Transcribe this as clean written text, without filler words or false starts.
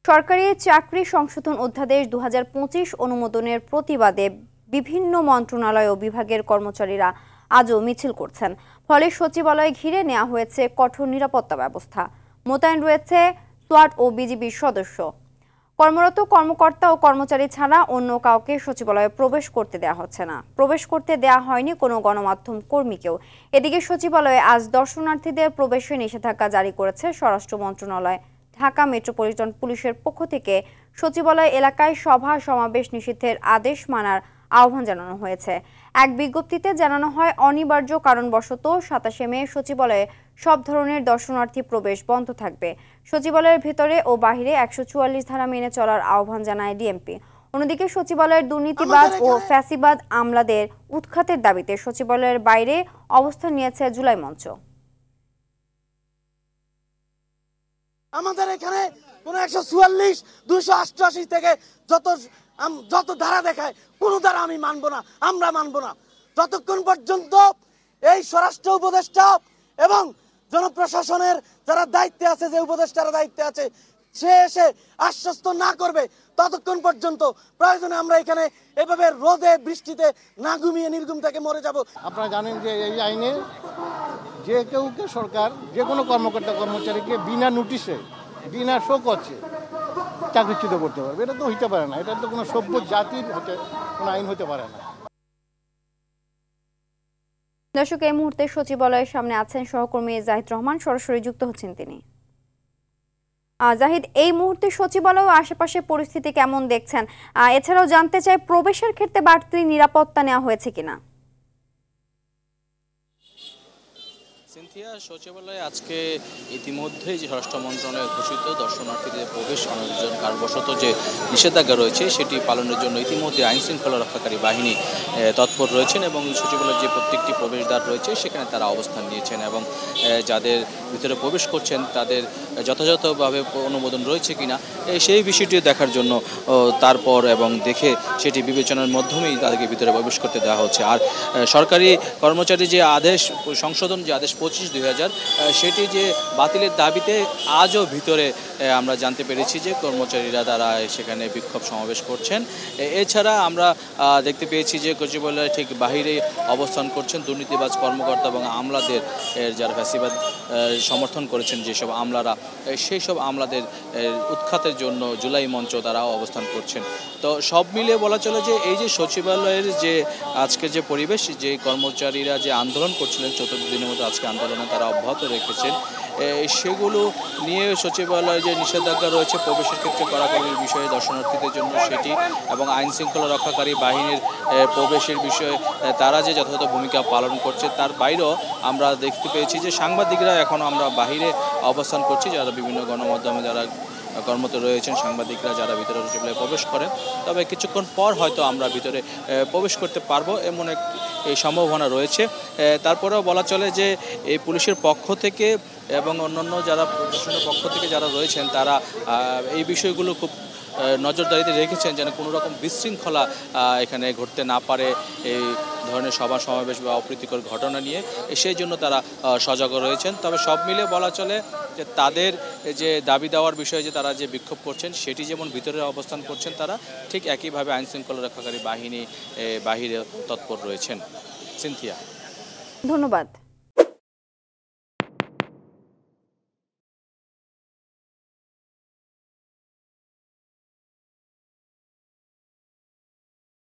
সরকারি চাকরি সংশোধন অধ্যাদেশ 2025 অনুমোদনের প্রতিবাদে বিভিন্ন মন্ত্রণালয় ও বিভাগের কর্মচারীরা আজও মিছিল করছেন। ফলে সচিবালয় ঘিরে নেওয়া হয়েছে কঠোর নিরাপত্তা ব্যবস্থা। মোতায়েন রয়েছে সোয়াট ও বিজিবির সদস্য। কর্মরত কর্মকর্তা ও কর্মচারী ছাড়া অন্য কাউকে সচিবালয়ে প্রবেশ করতে দেওয়া হচ্ছে না। প্রবেশ করতে দেওয়া হয়নি কোনো গণমাধ্যম কর্মীকেও। এদিকে সচিবালয়ে আজ দর্শনার্থীদের প্রবেশে নিষেধাজ্ঞা জারি করেছে স্বরাষ্ট্র মন্ত্রণালয়। ঢাকা মেট্রোপলিটন পুলিশের পক্ষ থেকে সচিবালয় এলাকায় সভা সমাবেশ নিষিদ্ধের আদেশ মানার আহ্বান জানানো হয়েছে। এক বিজ্ঞপ্তিতে জানানো হয়, অনিবার্য কারণবশত 27 মে সচিবালয়ে সব ধরনের দর্শনার্থী প্রবেশ বন্ধ থাকবে। সচিবালয়ের ভেতরে ও বাহিরে 144 ধারা মেনে চলার আহ্বান জানায় ডিএমপি। অন্যদিকে সচিবালয়ের দুর্নীতিবাজ ও ফ্যাসিবাদ আমলাদের উৎখাতের দাবিতে সচিবালয়ের বাইরে অবস্থান নিয়েছে জুলাই মঞ্চ। আমাদের এখানে কোন 144, 288 থেকে যত ধারা দেখায় কোন ধারা আমি মানব না, আমরা মানব না যতক্ষণ পর্যন্ত এই স্বরাষ্ট্র উপদেষ্টা এবং জনপ্রশাসনের যারা দায়িত্বে আছে, যে উপদেষ্টারা দায়িত্বে আছে, সে এসে আশ্বস্ত না করবে ততক্ষণ পর্যন্ত প্রয়োজনে আমরা এখানে এভাবে রোদে বৃষ্টিতে না ঘুমিয়ে নির্ঘুম থেকে মরে যাব। আপনারা জানেন যে এই আইনে যে কেউকে সরকার যে কোনো কর্মকর্তা কর্মচারীকে বিনা নোটিশে বিনা শোকছে চাকরিচ্যুত করতে পারবে। এটা তো হইতে পারে না, এটা তো কোনো সভ্য জাতির কোনো আইন হতে পারে না। দর্শক, এই মুহূর্তে সচিবালয়ের সামনে আছেন সহকর্মী জাহিদ রহমান, সরাসরি যুক্ত হচ্ছেন তিনি। জাহিদ, এই মুহূর্তে সচিবালয় আশেপাশে পরিস্থিতি কেমন দেখছেন? এছাড়াও জানতে চাই, প্রবেশের ক্ষেত্রে বাড়তি নিরাপত্তা নেওয়া হয়েছে কিনা? সিনথিয়া, সচিবালয়ে আজকে ইতিমধ্যেই যে স্বরাষ্ট্র মন্ত্রণালয়ে ঘোষিত দর্শনার্থীদের প্রবেশ অনির্জন কারণবশত যে নিষেধাজ্ঞা রয়েছে সেটি পালনের জন্য ইতিমধ্যে আইন শৃঙ্খলা রক্ষাকারী বাহিনী তৎপর রয়েছেন এবং সচিবালয়ের যে প্রত্যেকটি প্রবেশদ্বার রয়েছে সেখানে তারা অবস্থান নিয়েছেন এবং যাদের ভিতরে প্রবেশ করছেন তাদের যথাযথভাবে অনুমোদন রয়েছে কিনা সেই বিষয়টি দেখার জন্য তারপর এবং দেখে সেটি বিবেচনার মাধ্যমেই তাদেরকে ভিতরে প্রবেশ করতে দেওয়া হচ্ছে। আর সরকারি কর্মচারী যে আদেশ সংশোধন, যে আদেশ 25/2000 সেটি যে বাতিলের দাবিতে আজও ভিতরে আমরা জানতে পেরেছি যে কর্মচারীরা তারা সেখানে বিক্ষোভ সমাবেশ করছেন। এছাড়া আমরা দেখতে পেয়েছি যে সচিবালয়ের ঠিক বাহিরে অবস্থান করছেন দুর্নীতিবাজ কর্মকর্তা এবং আমলাদের যারা ফ্যাসিবাদ সমর্থন করেছেন যেসব আমলারা, সেই সব আমলাদের উৎখাতের জন্য জুলাই মঞ্চ তারাও অবস্থান করছেন। তো সব মিলিয়ে বলা চলে যে এই যে সচিবালয়ের যে আজকের যে পরিবেশ, যে কর্মচারীরা যে আন্দোলন করছিলেন 14 দিনের মতো আজকে আন্দোলনে তারা অব্যাহত রেখেছেন, সেগুলো নিয়ে সচিবালয়ে যে নিষেধাজ্ঞা রয়েছে প্রবেশের ক্ষেত্রে কড়াকড়ির বিষয়ে দর্শনার্থীদের জন্য সেটি এবং আইন শৃঙ্খলা রক্ষাকারী বাহিনীর প্রবেশের বিষয়ে তারা যে যথাযথ ভূমিকা পালন করছে তার বাইরেও আমরা দেখতে পেয়েছি যে সাংবাদিকরা এখনও আমরা বাহিরে অবস্থান করছি, যারা বিভিন্ন গণমাধ্যমে যারা কর্মরত রয়েছেন, সাংবাদিকরা যারা ভিতরে সচিবালয়ে প্রবেশ করেন। তবে কিছুক্ষণ পর হয়তো আমরা ভিতরে প্রবেশ করতে পারবো এমন এই সম্ভাবনা রয়েছে। তারপরেও বলা চলে যে এই পুলিশের পক্ষ থেকে এবং অন্যান্য যারা প্রশাসনের পক্ষ থেকে যারা রয়েছেন তারা এই বিষয়গুলো খুব নজরদারিতে রেখেছেন যেন কোনো রকম বিশৃঙ্খলা এখানে ঘটতে না পারে, এই ধরনের সভা সমাবেশ বা অপ্রীতিকর ঘটনা নিয়ে সেই জন্য তারা সজাগ রয়েছেন। তবে সব মিলে বলা চলে যে তাদের যে দাবি দেওয়ার বিষয়ে যে তারা যে বিক্ষোভ করছেন সেটি যেমন ভিতরে অবস্থান করছেন তারা ঠিক একইভাবে আইন শৃঙ্খলা রক্ষাকারী বাহিনী বাহিরে তৎপর রয়েছেন। সিনথিয়া, ধন্যবাদ।